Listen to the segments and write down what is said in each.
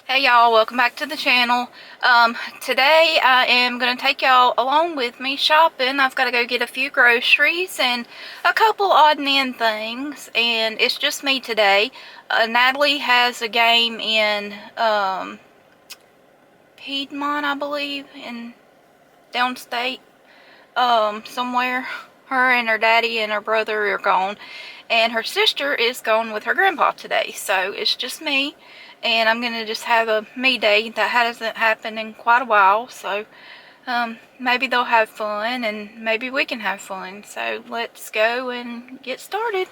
Hey y'all, welcome back to the channel. Today I am going to take y'all along with me shopping. I've got to go get a few groceries and a couple odd and end things, and it's just me today. Natalie has a game in Piedmont, I believe, in downstate, somewhere. Her and her daddy and her brother are gone, and her sister is gone with her grandpa today, so it's just me. And I'm gonna just have a me day that hasn't happened in quite a while, so maybe they'll have fun and maybe we can have fun. So let's go and get started.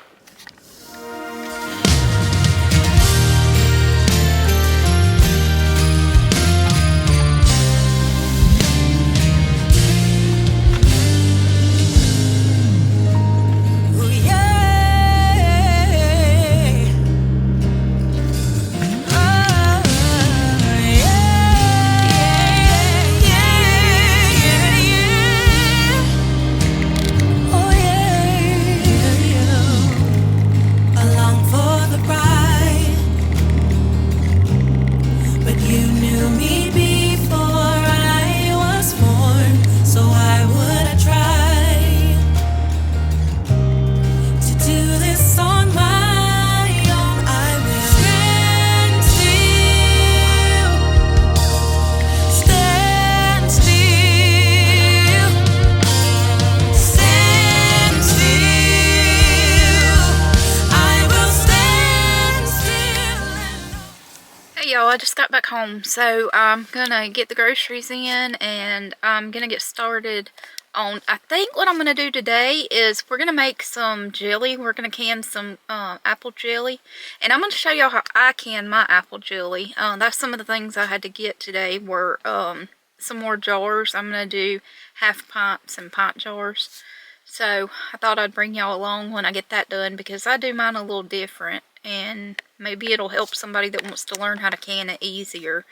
Y'all, I just got back home, so I'm gonna get the groceries in and I'm gonna get started on, I think what I'm gonna do today is we're gonna make some jelly. We're gonna can some apple jelly, and I'm gonna show y'all how I can my apple jelly. That's some of the things I had to get today were some more jars. I'm gonna do half pints and pint jars, so I thought I'd bring y'all along when I get that done because I do mine a little different, and maybe it'll help somebody that wants to learn how to can it easier.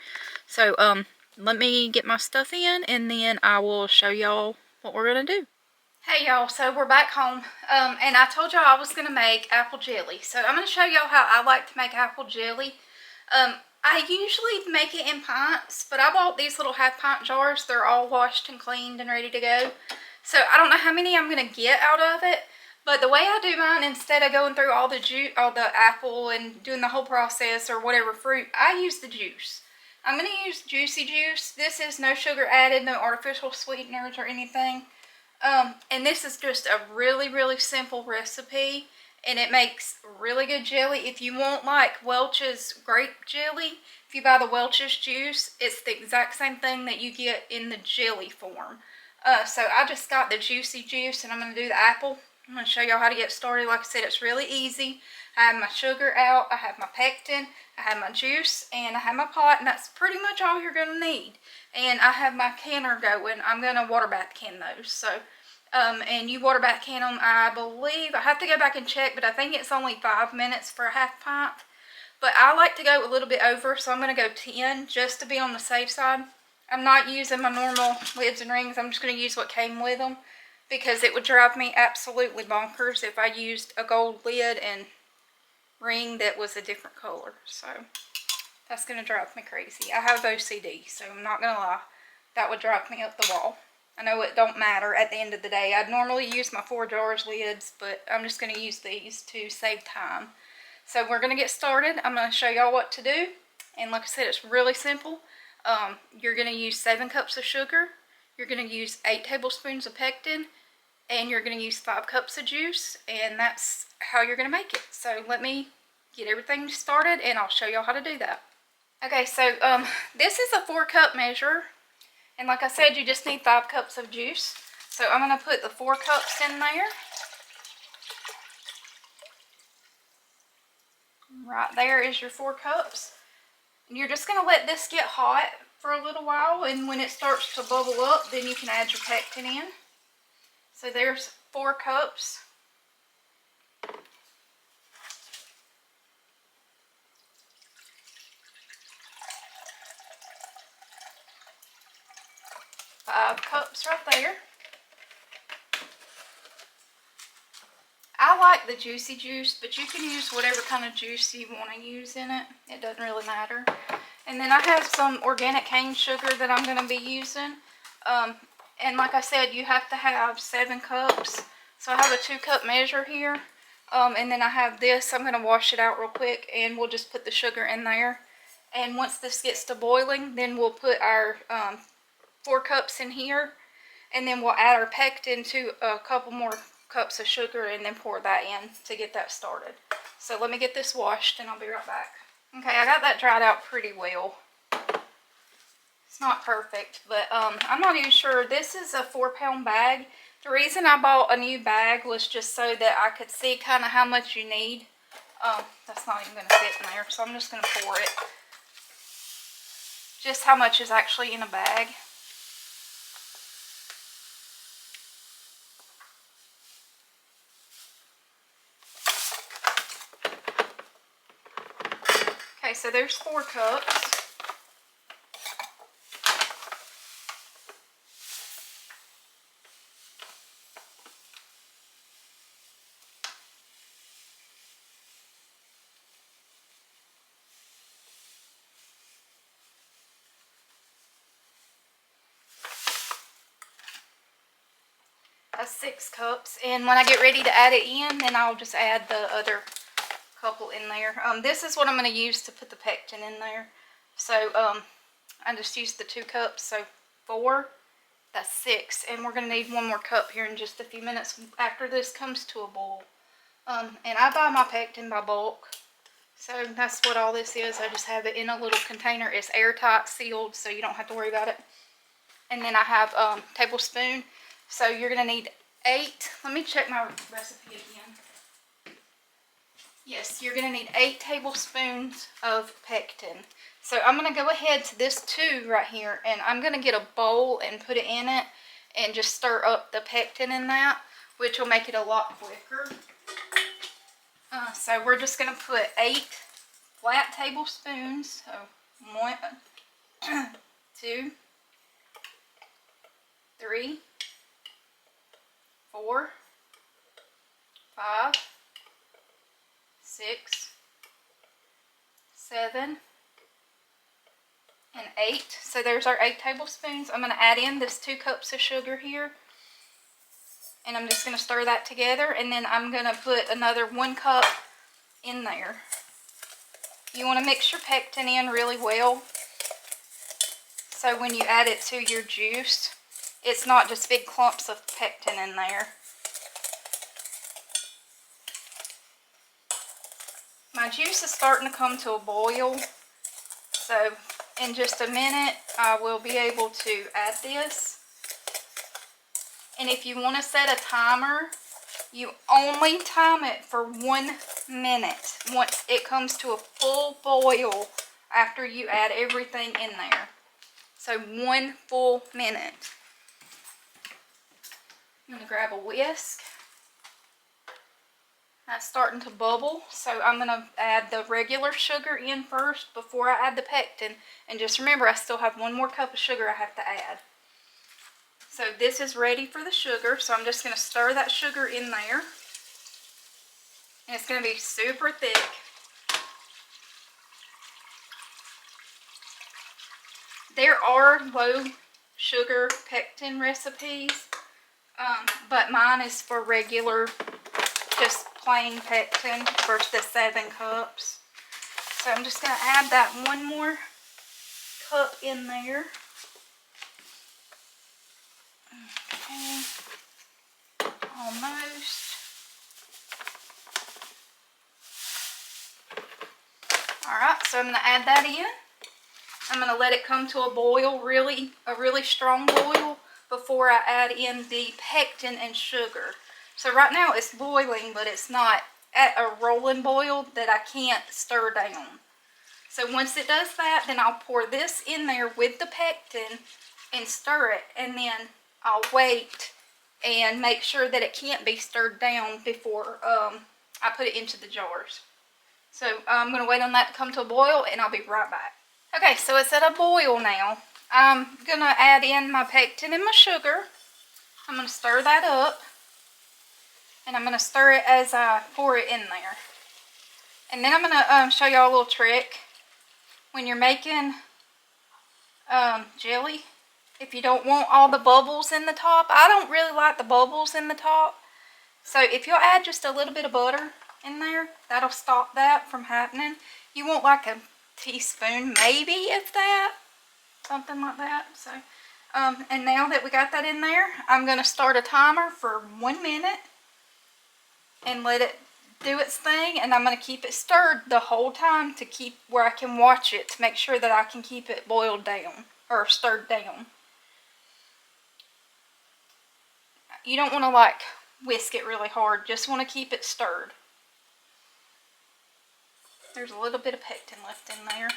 So let me get my stuff in and then I will show y'all what we're gonna do. Hey y'all, so we're back home, and I told y'all I was gonna make apple jelly. So I'm gonna show y'all how I like to make apple jelly. I usually make it in pints, but I bought these little half pint jars. They're all washed and cleaned and ready to go. So I don't know how many I'm gonna get out of it, but the way I do mine, instead of going through all the apple and doing the whole process or whatever fruit, I use the juice. I'm gonna use juicy juice. This is no sugar added, no artificial sweeteners or anything. And this is just a really, really simple recipe, and it makes really good jelly. If you want like Welch's grape jelly, if you buy the Welch's juice, it's the exact same thing that you get in the jelly form. So I just got the juicy juice, and I'm going to do the apple. I'm going to show y'all how to get started. Like I said, it's really easy. I have my sugar out, I have my pectin, I have my juice, and I have my pot, and that's pretty much all you're going to need. And I have my canner going. I'm going to water bath can those. So, and you water bath can them, I believe, I have to go back and check, but I think it's only 5 minutes for a half pint. But I like to go a little bit over, so I'm going to go 10 just to be on the safe side. I'm not using my normal lids and rings. I'm just going to use what came with them, because it would drive me absolutely bonkers if I used a gold lid and ring that was a different color. So that's going to drive me crazy. I have OCD, so I'm not going to lie. That would drive me up the wall. I know it don't matter at the end of the day. I'd normally use my 4 jars lids, but I'm just going to use these to save time. So we're going to get started. I'm going to show y'all what to do. And like I said, it's really simple. You're going to use 7 cups of sugar. You're going to use 8 tablespoons of pectin. And you're going to use 5 cups of juice. And that's how you're going to make it. So let me get everything started and I'll show y'all how to do that. Okay, so this is a 4-cup measure. And like I said, you just need 5 cups of juice. So I'm going to put the 4 cups in there. Right there is your 4 cups. And you're just going to let this get hot for a little while, and when it starts to bubble up, then you can add your pectin in. So there's 4 cups. Five cups right there. I like the juicy juice, but you can use whatever kind of juice you want to use in it. It doesn't really matter. And then I have some organic cane sugar that I'm going to be using. And like I said, you have to have 7 cups. So I have a 2-cup measure here. And then I have this. I'm going to wash it out real quick and we'll just put the sugar in there. And once this gets to boiling, then we'll put our 4 cups in here. And then we'll add our pectin to a couple more cups of sugar and then pour that in to get that started. So let me get this washed and I'll be right back. Okay, I got that dried out pretty well. It's not perfect, but I'm not even sure. This is a 4-pound bag. The reason I bought a new bag was just so that I could see kind of how much you need. That's not even going to fit in there, so I'm just going to pour it. Just how much is actually in a bag. Okay, so there's 4 cups. That's 6 cups. And when I get ready to add it in, then I'll just add the other couple in there. This is what I'm going to use to put the pectin in there. So I just used the 2 cups, so 4, that's 6, and we're going to need 1 more cup here in just a few minutes after this comes to a boil. And I buy my pectin by bulk, so that's what all this is. I just have it in a little container. It's airtight sealed, so you don't have to worry about it. And then I have tablespoon, so you're going to need 8. Let me check my recipe again. Yes, you're going to need 8 tablespoons of pectin. So I'm going to go ahead to this 2 right here, and I'm going to get a bowl and put it in it and just stir up the pectin in that, which will make it a lot quicker. So we're just going to put 8 flat tablespoons. So 1, 2, 3, 4, 5, 6, 7, and 8. So there's our 8 tablespoons. I'm going to add in this 2 cups of sugar here. And I'm just going to stir that together. And then I'm going to put another 1 cup in there. You want to mix your pectin in really well. So when you add it to your juice, it's not just big clumps of pectin in there. My juice is starting to come to a boil, so in just a minute I will be able to add this. And if you want to set a timer, you only time it for 1 minute once it comes to a full boil after you add everything in there. So 1 full minute. I'm going to grab a whisk. That's starting to bubble, so I'm going to add the regular sugar in first before I add the pectin. And just remember, I still have 1 more cup of sugar I have to add. So this is ready for the sugar, so I'm just going to stir that sugar in there. And it's going to be super thick. There are low sugar pectin recipes, but mine is for regular, just plain pectin for the 7 cups. So I'm just going to add that 1 more cup in there. Okay, almost. Alright, so I'm going to add that in. I'm going to let it come to a boil, a really strong boil, before I add in the pectin and sugar. So right now it's boiling, but it's not at a rolling boil that I can't stir down. So once it does that, then I'll pour this in there with the pectin and stir it, and then I'll wait and make sure that it can't be stirred down before I put it into the jars. So I'm going to wait on that to come to a boil, and I'll be right back. Okay, so it's at a boil now. I'm going to add in my pectin and my sugar. I'm going to stir that up. And I'm going to stir it as I pour it in there. And then I'm going to show y'all a little trick. when you're making jelly, if you don't want all the bubbles in the top, I don't really like the bubbles in the top. So if you'll add just a little bit of butter in there, that'll stop that from happening. You want like a teaspoon, maybe, if that, something like that. So, and now that we got that in there, I'm going to start a timer for 1 minute and let it do its thing, and I'm going to keep it stirred the whole time to keep where I can watch it to make sure that I can keep it boiled down or stirred down. You don't want to like whisk it really hard, just want to keep it stirred. There's a little bit of pectin left in there.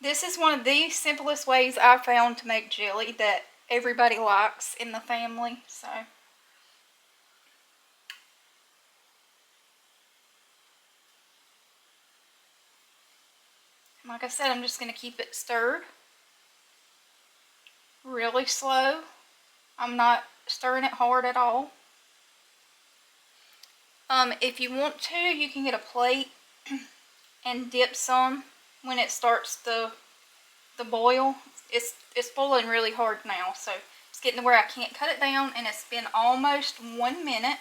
This is one of the simplest ways I've found to make jelly that everybody likes in the family. So like I said, I'm just going to keep it stirred really slow. I'm not stirring it hard at all. If you want to, you can get a plate and dip some when it starts the boil. It's boiling really hard now, so it's getting to where I can't cut it down, and it's been almost 1 minute.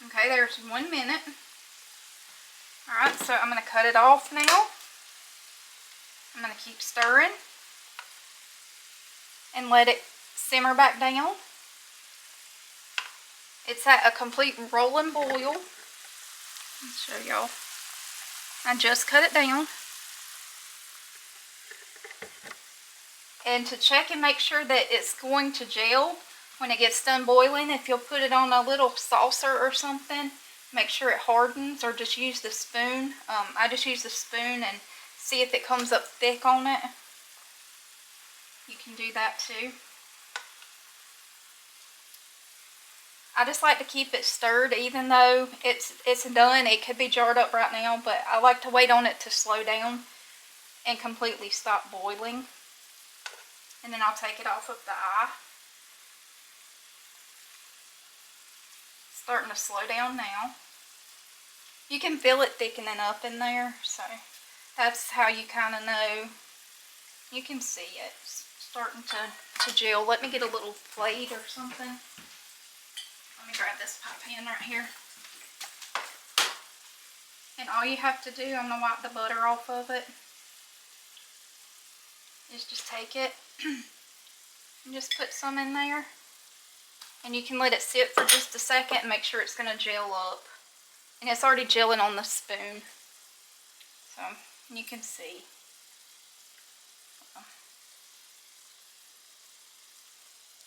Okay, there's 1 minute. Alright, so I'm going to cut it off now. I'm going to keep stirring and let it simmer back down. It's at a complete rolling boil. I'll show y'all. I just cut it down. And to check and make sure that it's going to gel when it gets done boiling, if you'll put it on a little saucer or something, make sure it hardens, or just use the spoon. I just use the spoon and see if it comes up thick on it. You can do that too. I just like to keep it stirred, even though it's done. It could be jarred up right now, but I like to wait on it to slow down and completely stop boiling. And then I'll take it off of the eye. Starting to slow down now. You can feel it thickening up in there, so that's how you kind of know. You can see it starting to gel. Let me get a little plate or something. Let me grab this pie pan right here. And all you have to do, I'm going to wipe the butter off of it, is just take it and just put some in there. And you can let it sit for just a second and make sure it's going to gel up. And it's already gelling on the spoon. So you can see.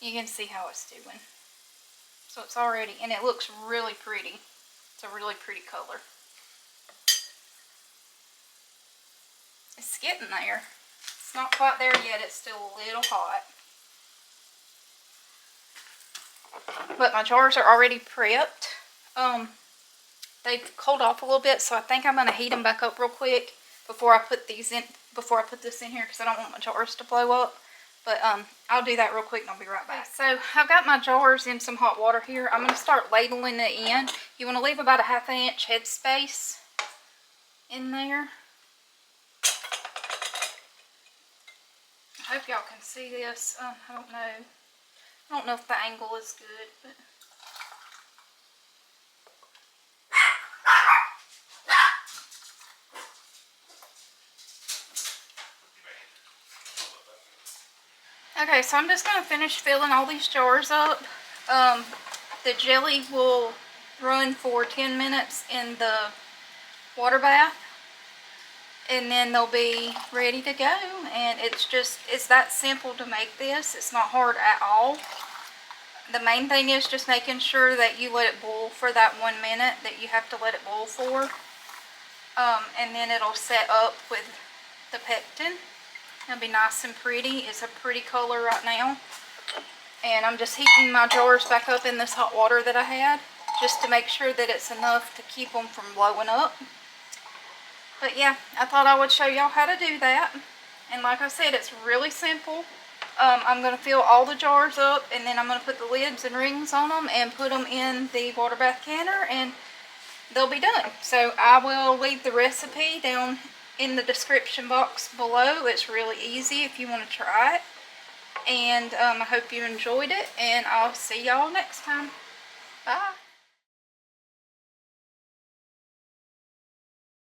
You can see how it's doing. So it's already, and it looks really pretty. It's a really pretty color. It's getting there. It's not quite there yet. It's still a little hot. But my jars are already prepped. They've cooled off a little bit, so I think I'm going to heat them back up real quick before I put these in. Before I put this in here, because I don't want my jars to blow up. But I'll do that real quick and I'll be right back. So I've got my jars in some hot water here. I'm going to start ladling it in. You want to leave about a 1/2 inch head space in there. I hope y'all can see this. I don't know. I don't know if the angle is good, but okay, so I'm just going to finish filling all these jars up. The jelly will run for 10 minutes in the water bath, and then they'll be ready to go. And it's that simple to make this. It's not hard at all. The main thing is just making sure that you let it boil for that 1 minute that you have to let it boil for. And then it'll set up with the pectin. It'll be nice and pretty. It's a pretty color right now. And I'm just heating my jars back up in this hot water that I had, just to make sure that it's enough to keep them from blowing up. But yeah, I thought I would show y'all how to do that. And like I said, it's really simple. I'm going to fill all the jars up, and then I'm going to put the lids and rings on them and put them in the water bath canner, and they'll be done. So I will leave the recipe down in the description box below. It's really easy if you want to try it. And I hope you enjoyed it, and I'll see y'all next time. Bye.